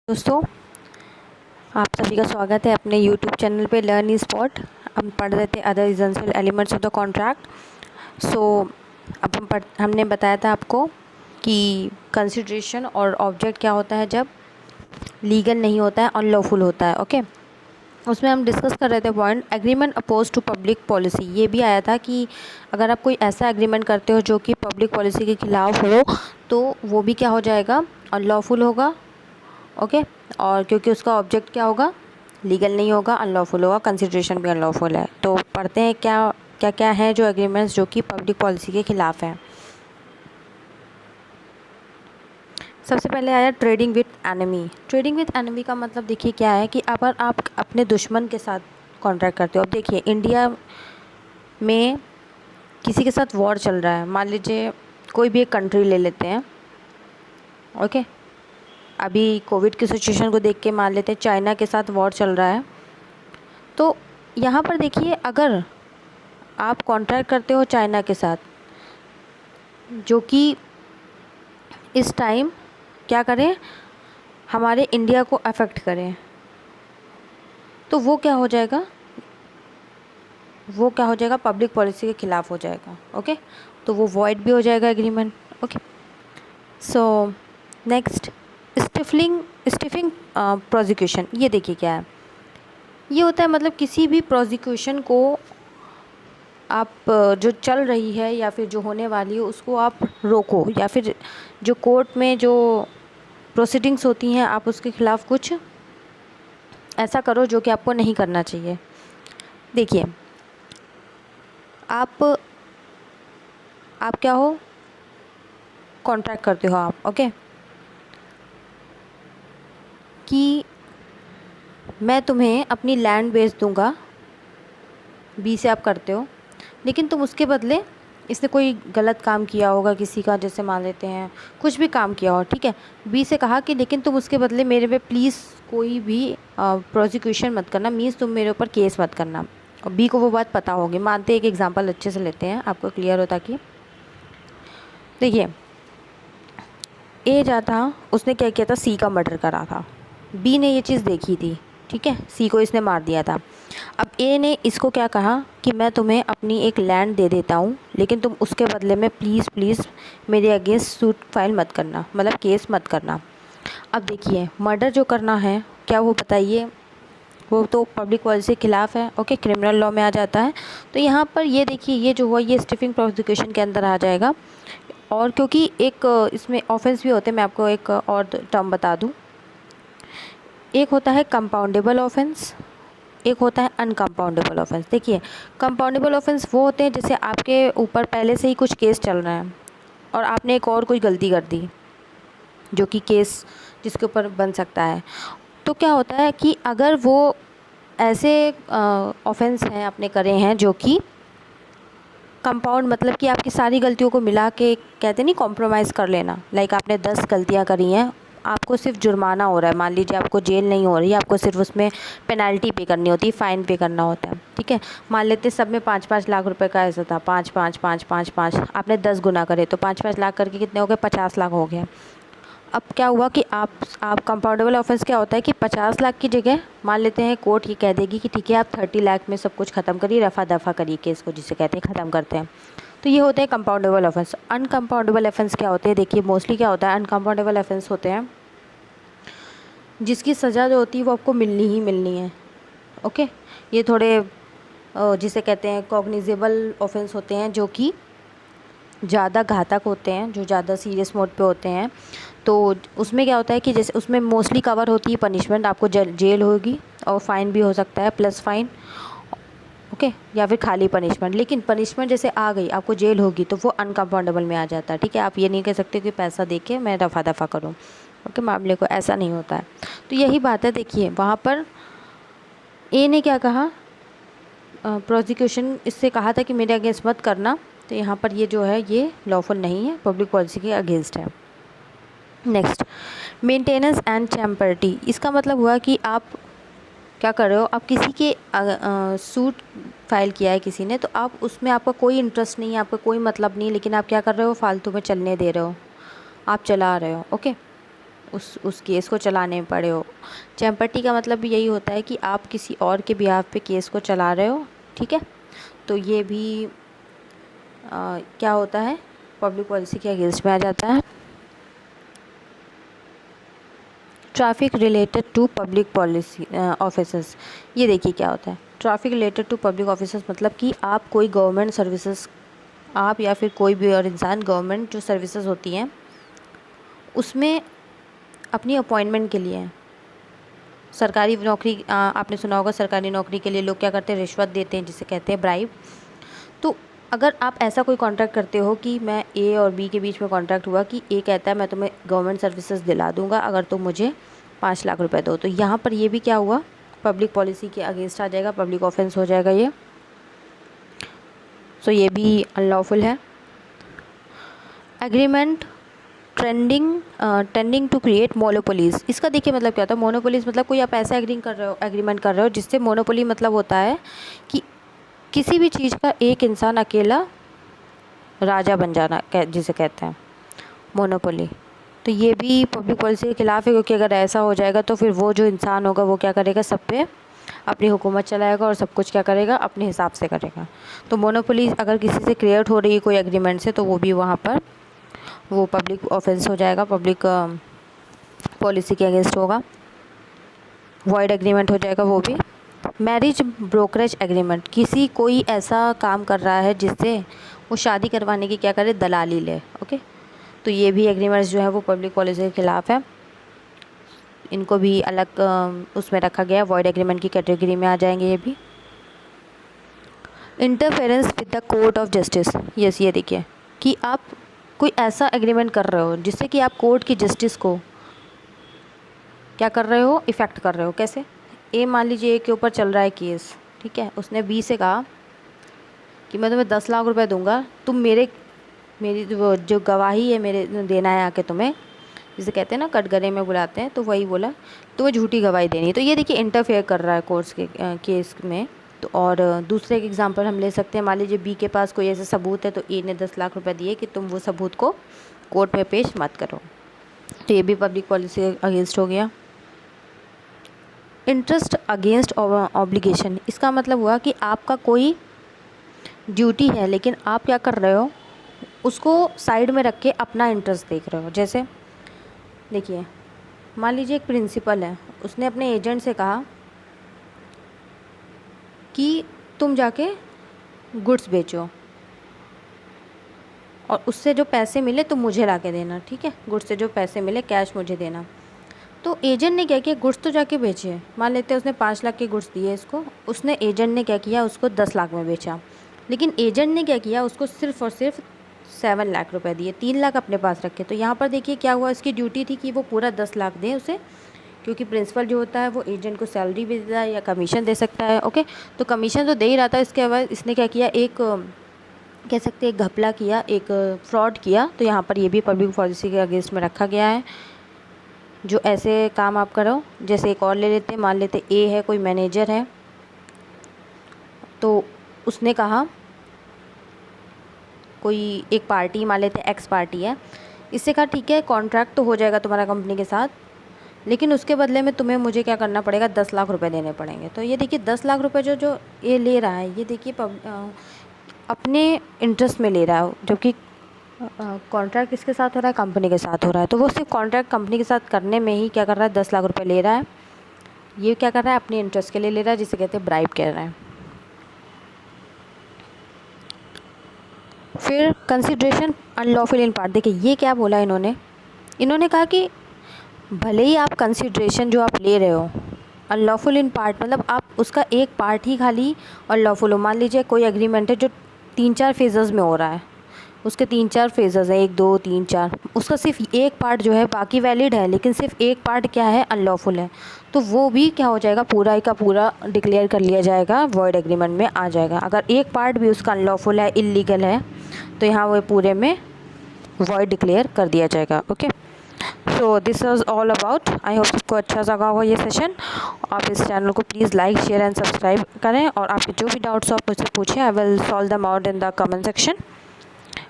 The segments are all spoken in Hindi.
दोस्तों, आप सभी का स्वागत है अपने YouTube चैनल पे लर्न ई स्पॉट। हम पढ़ रहे थे other essential elements of the contract. अब हमने बताया था आपको कि कंसिडरेशन और ऑब्जेक्ट क्या होता है जब लीगल नहीं होता है, अनलॉफुल होता है। ओके, उसमें हम डिस्कस कर रहे थे point agreement oppose to public policy. ये भी आया था कि अगर आप कोई ऐसा एग्रीमेंट करते हो जो कि पब्लिक पॉलिसी के खिलाफ हो तो वो भी क्या हो जाएगा, अनलॉफुल होगा। ओके, और क्योंकि उसका ऑब्जेक्ट क्या होगा, लीगल नहीं होगा, अनलॉफुल होगा, कंसिडरेशन भी अनलॉफुल है। तो पढ़ते हैं क्या क्या क्या है जो एग्रीमेंट्स जो कि पब्लिक पॉलिसी के खिलाफ हैं। सबसे पहले आया trading with enemy. Trading with enemy का मतलब देखिए क्या है कि अगर आप अपने दुश्मन के साथ कॉन्ट्रैक्ट करते हो। अब देखिए इंडिया में किसी के साथ वॉर चल रहा है, मान लीजिए कोई भी एक कंट्री ले लेते हैं। ओके, अभी कोविड की सिचुएशन को देख के मान लेते हैं चाइना के साथ वॉर चल रहा है। तो यहाँ पर देखिए अगर आप कॉन्ट्रैक्ट करते हो चाइना के साथ जो कि इस टाइम क्या करें, हमारे इंडिया को अफेक्ट करें, तो वो क्या हो जाएगा, पब्लिक पॉलिसी के खिलाफ हो जाएगा। ओके, तो वो वॉइड भी हो जाएगा agreement. Okay, so next stifling prosecution. ये देखिए क्या है, ये होता है मतलब किसी भी प्रोसिक्यूशन को आप जो चल रही है या फिर जो होने वाली है उसको आप रोको, या फिर जो कोर्ट में जो प्रोसीडिंग्स होती हैं आप उसके खिलाफ कुछ ऐसा करो जो कि आपको नहीं करना चाहिए। देखिए आप क्या हो, कॉन्ट्रैक्ट करते हो आप। ओके, कि मैं तुम्हें अपनी लैंड बेच दूंगा, बी से आप करते हो, लेकिन तुम उसके बदले, इसने कोई गलत काम किया होगा किसी का, जैसे मान लेते हैं कुछ भी काम किया हो, ठीक है, बी से कहा कि लेकिन तुम उसके बदले मेरे पे प्लीज़ कोई भी प्रोसिक्यूशन मत करना, मीन्स तुम मेरे ऊपर केस मत करना। और बी को वो बात पता होगी। मानते हैं एक एग्जांपल अच्छे से लेते हैं, आपको क्लियर हो ताकि देखिए ए जाता, उसने क्या किया था, सी का मर्डर करा था। बी ने ये चीज़ देखी थी, ठीक है, सी को इसने मार दिया था। अब ए ने इसको क्या कहा कि मैं तुम्हें अपनी एक लैंड दे देता हूँ, लेकिन तुम उसके बदले में प्लीज़ प्लीज़ मेरे अगेंस्ट सूट फाइल मत करना, मतलब केस मत करना। अब देखिए मर्डर जो करना है, क्या वो बताइए, वो तो पब्लिक पॉलिसी के खिलाफ है। ओके, क्रिमिनल लॉ में आ जाता है। तो यहाँ पर ये देखिए ये जो हुआ ये स्टिफिंग प्रोसिक्यूशन के अंदर आ जाएगा। और क्योंकि एक इसमें ऑफेंस भी होते हैं, मैं आपको एक और टर्म बता दूँ। एक होता है कंपाउंडेबल ऑफेंस, एक होता है अनकम्पाउंडेबल ऑफेंस। देखिए कंपाउंडेबल ऑफेंस वो होते हैं जैसे आपके ऊपर पहले से ही कुछ केस चल रहा है और आपने एक और कोई गलती कर दी जो कि केस जिसके ऊपर बन सकता है। तो क्या होता है कि अगर वो ऐसे ऑफेंस हैं आपने करे हैं जो कि कंपाउंड, मतलब कि आपकी सारी गलतियों को मिला के, कहते नहीं कॉम्प्रोमाइज़ कर लेना, लाइक आपने 10 गलतियाँ करी हैं, आपको सिर्फ जुर्माना हो रहा है, मान लीजिए आपको जेल नहीं हो रही है, आपको सिर्फ उसमें पेनल्टी पे करनी होती है, फ़ाइन पे करना होता है, ठीक है। मान लेते सब में 5-5 लाख रुपए का ऐसा था, 5-5-5-5-5, आपने 10 गुना करे तो 5-5 लाख करके कितने हो गए, 50 लाख हो गए। अब क्या हुआ कि आप कंपाउंडेबल ऑफेंस क्या होता है कि 50 लाख की जगह मान लेते हैं कोर्ट ये कह देगी कि ठीक है आप 30 लाख में सब कुछ ख़त्म करिए, रफा दफा करिए केस को, जिसे कहते हैं ख़त्म करते हैं। तो ये होते हैं कंपाउंडेबल ऑफेंस। अनकम्पाउंडेबल ऑफेंस क्या होते हैं, देखिए मोस्टली क्या होता है, अनकम्पाउंडेबल ऑफेंस होते हैं जिसकी सज़ा जो होती है वो आपको मिलनी ही मिलनी है। ओके, ये थोड़े जिसे कहते हैं कॉग्निजेबल ऑफेंस होते हैं जो कि ज़्यादा घातक होते हैं, जो ज़्यादा सीरियस मोड पे होते हैं। तो उसमें क्या होता है कि जैसे उसमें मोस्टली कवर होती है पनिशमेंट, आपको जेल होगी और फ़ाइन भी हो सकता है, प्लस फ़ाइन। ओके, या फिर खाली पनिशमेंट। लेकिन पनिशमेंट जैसे आ गई आपको जेल होगी तो वो अनकम्पाउंडेबल में आ जाता है, ठीक है। आप ये नहीं कह सकते कि पैसा दे के मैं रफा दफा करूँ, ओके, मामले को ऐसा नहीं होता है। तो यही बात है, देखिए वहाँ पर ए ने क्या कहा, प्रोसिक्यूशन इससे कहा था कि मेरे अगेंस्ट मत करना, तो यहाँ पर ये जो है ये लॉफुल नहीं है, पब्लिक पॉलिसी के अगेंस्ट है। Next, maintenance and champerty. इसका मतलब हुआ कि आप क्या कर रहे हो, आप किसी के सूट फाइल किया है किसी ने, तो आप उसमें आपका कोई इंटरेस्ट नहीं है, आपका कोई मतलब नहीं, लेकिन आप क्या कर रहे हो, फालतू में चलने दे रहे हो, आप चला रहे हो। ओके, उस केस को चलाने में पड़े हो। चैम्पर्टी का मतलब भी यही होता है कि आप किसी और के बिहाफ पे केस को चला रहे हो, ठीक है। तो ये भी क्या होता है, पब्लिक पॉलिसी के अगेंस्ट में आ जाता है। Traffic related to public policy officers, ये देखिए क्या होता है। Traffic related to public officers मतलब कि आप कोई गवर्नमेंट सर्विसेज, आप या फिर कोई भी और इंसान गवर्नमेंट जो सर्विसेज होती हैं उसमें अपनी अपॉइंटमेंट के लिए, सरकारी नौकरी, आपने सुना होगा सरकारी नौकरी के लिए लोग क्या करते हैं, रिश्वत देते हैं जिसे कहते हैं ब्राइब। तो अगर आप ऐसा कोई कॉन्ट्रैक्ट करते हो कि मैं ए और बी के बीच में कॉन्ट्रैक्ट हुआ कि ए कहता है मैं तुम्हें गवर्नमेंट सर्विसेज दिला दूंगा अगर तुम मुझे 5 लाख रुपए दो, तो यहाँ पर ये भी क्या हुआ, पब्लिक पॉलिसी के अगेंस्ट आ जाएगा, पब्लिक ऑफेंस हो जाएगा ये। सो ये भी अनलॉफुल है। Agreement tending to create monopolies, इसका देखिए मतलब क्या होता है। मोनोपोलीज मतलब कोई आप ऐसा एग्रीमेंट कर रहे हो जिससे, मोनोपोली मतलब होता है कि किसी भी चीज़ का एक इंसान अकेला राजा बन जाना, जिसे कहते हैं मोनोपोली। तो ये भी पब्लिक पॉलिसी के खिलाफ है, क्योंकि अगर ऐसा हो जाएगा तो फिर वो जो इंसान होगा वो क्या करेगा, सब पे अपनी हुकूमत चलाएगा और सब कुछ क्या करेगा, अपने हिसाब से करेगा। तो मोनोपोली अगर किसी से क्रिएट हो रही है कोई एग्रीमेंट से, तो वो भी वहाँ पर वो पब्लिक ऑफेंस हो जाएगा, पब्लिक पॉलिसी के अगेंस्ट होगा, वॉइड एग्रीमेंट हो जाएगा वो भी। मैरिज ब्रोकरेज एग्रीमेंट, किसी कोई ऐसा काम कर रहा है जिससे वो शादी करवाने की क्या करे, दलाली ले, ओके। तो ये भी एग्रीमेंट्स जो है वो पब्लिक पॉलिसी के खिलाफ है, इनको भी अलग उसमें रखा गया है, वॉइड एग्रीमेंट की कैटेगरी में आ जाएंगे ये भी। Interference with the court of justice, yes, ये देखिए कि आप कोई ऐसा एग्रीमेंट कर रहे हो जिससे कि आप कोर्ट की जस्टिस को क्या कर रहे हो, इफ़ेक्ट कर रहे हो। कैसे, ए मान लीजिए ए के ऊपर चल रहा है केस, ठीक है, उसने बी से कहा कि मैं तुम्हें 10 लाख रुपए दूंगा, तुम मेरी जो गवाही है मेरे देना है आके तुम्हें, जिसे कहते हैं ना कटघरे में बुलाते हैं, तो वही बोला तुम्हें झूठी गवाही देनी है। तो ये देखिए इंटरफेयर कर रहा है कोर्ट्स के केस में। तो और दूसरे एक एग्जांपल हम ले सकते हैं, मान लीजिए बी के पास कोई ऐसा सबूत है, तो ए ने 10 लाख रुपए दिए कि तुम वो सबूत को कोर्ट में पेश मत करो। तो ये भी पब्लिक पॉलिसी अगेंस्ट हो गया। इंटरेस्ट अगेंस्ट ऑब्लिगेशन, इसका मतलब हुआ कि आपका कोई ड्यूटी है लेकिन आप क्या कर रहे हो, उसको साइड में रख के अपना इंटरेस्ट देख रहे हो। जैसे देखिए, मान लीजिए एक प्रिंसिपल है, उसने अपने एजेंट से कहा कि तुम जाके गुड्स बेचो और उससे जो पैसे मिले तुम मुझे ला के देना, ठीक है, गुड्स से जो पैसे मिले कैश मुझे देना। तो एजेंट ने क्या किया, गुड्स तो जाके बेचे, मान लेते हैं उसने 5 लाख के गुड्स दिए इसको, उसने एजेंट ने क्या किया, उसको 10 लाख में बेचा। लेकिन एजेंट ने क्या किया, उसको सिर्फ और सिर्फ 7 लाख रुपए दिए, 3 लाख अपने पास रखे। तो यहाँ पर देखिए क्या हुआ, इसकी ड्यूटी थी कि वो पूरा 10 लाख दें उसे, क्योंकि प्रिंसिपल जो होता है वो एजेंट को सैलरी भी देता है या कमीशन दे सकता है, ओके। तो कमीशन तो दे ही रहा था, इसके बाद इसने क्या किया, एक कह सकते हैं एक घपला किया, एक फ्रॉड किया। तो यहाँ पर ये भी पब्लिक पॉलिसी के अगेंस्ट में रखा गया है। जो ऐसे काम आप करो, जैसे एक और ले लेते हैं, मान लेते ए है, कोई मैनेजर है, तो उसने कहा कोई एक पार्टी, मान लेते हैं एक्स पार्टी है, इससे कहा ठीक है कॉन्ट्रैक्ट तो हो जाएगा तुम्हारा कंपनी के साथ, लेकिन उसके बदले में तुम्हें मुझे क्या करना पड़ेगा, 10 लाख रुपए देने पड़ेंगे। तो ये देखिए 10 लाख रुपए जो ये ले रहा है, ये देखिए अपने इंटरेस्ट में ले रहा है, जबकि कॉन्ट्रैक्ट किसके साथ हो रहा है, कंपनी के साथ हो रहा है। तो वो सिर्फ कॉन्ट्रैक्ट कंपनी के साथ करने में ही क्या कर रहा है, 10 लाख रुपए ले रहा है। ये क्या कर रहा है, अपने इंटरेस्ट के लिए ले रहा है, जिसे कहते हैं ब्राइब कह रहे हैं। फिर कंसिडरेशन अनलॉफुल इन पार्ट, देखिए ये क्या बोला इन्होंने कहा कि भले ही आप कंसिडरेशन जो आप ले रहे हो अनलॉफुल इन पार्ट, मतलब आप उसका एक पार्ट ही खाली अनलॉफुल हो। मान लीजिए कोई एग्रीमेंट है जो 3-4 फेजेस में हो रहा है, उसके 3-4 फेजेस हैं, 1 2 3 4, उसका सिर्फ एक पार्ट जो है बाकी वैलिड है, लेकिन सिर्फ एक पार्ट क्या है, अनलॉफुल है। तो वो भी क्या हो जाएगा, पूरा का पूरा डिक्लेयर कर लिया जाएगा, वॉइड एग्रीमेंट में आ जाएगा। अगर एक पार्ट भी उसका अनलॉफुल है, इलीगल है, तो यहाँ वो पूरे में वॉइड डिक्लेयर कर दिया जाएगा, okay. So this was all about, I hope आपको अच्छा लगा होगा ये सेशन। आप इस चैनल को please like share and subscribe करें, और आपके जो भी डाउट्स हो आप मुझसे पूछें, I will solve them out in the comment section.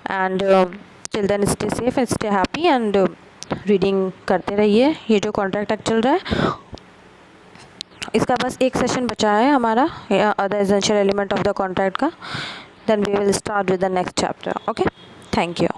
And till then, stay safe and stay happy, and reading करते रहिए। ये जो कॉन्ट्रैक्ट एक्ट चल रहा है इसका बस एक सेशन बचा है हमारा, the essential element of the contract का। Then we will start with the next chapter. Okay, thank you.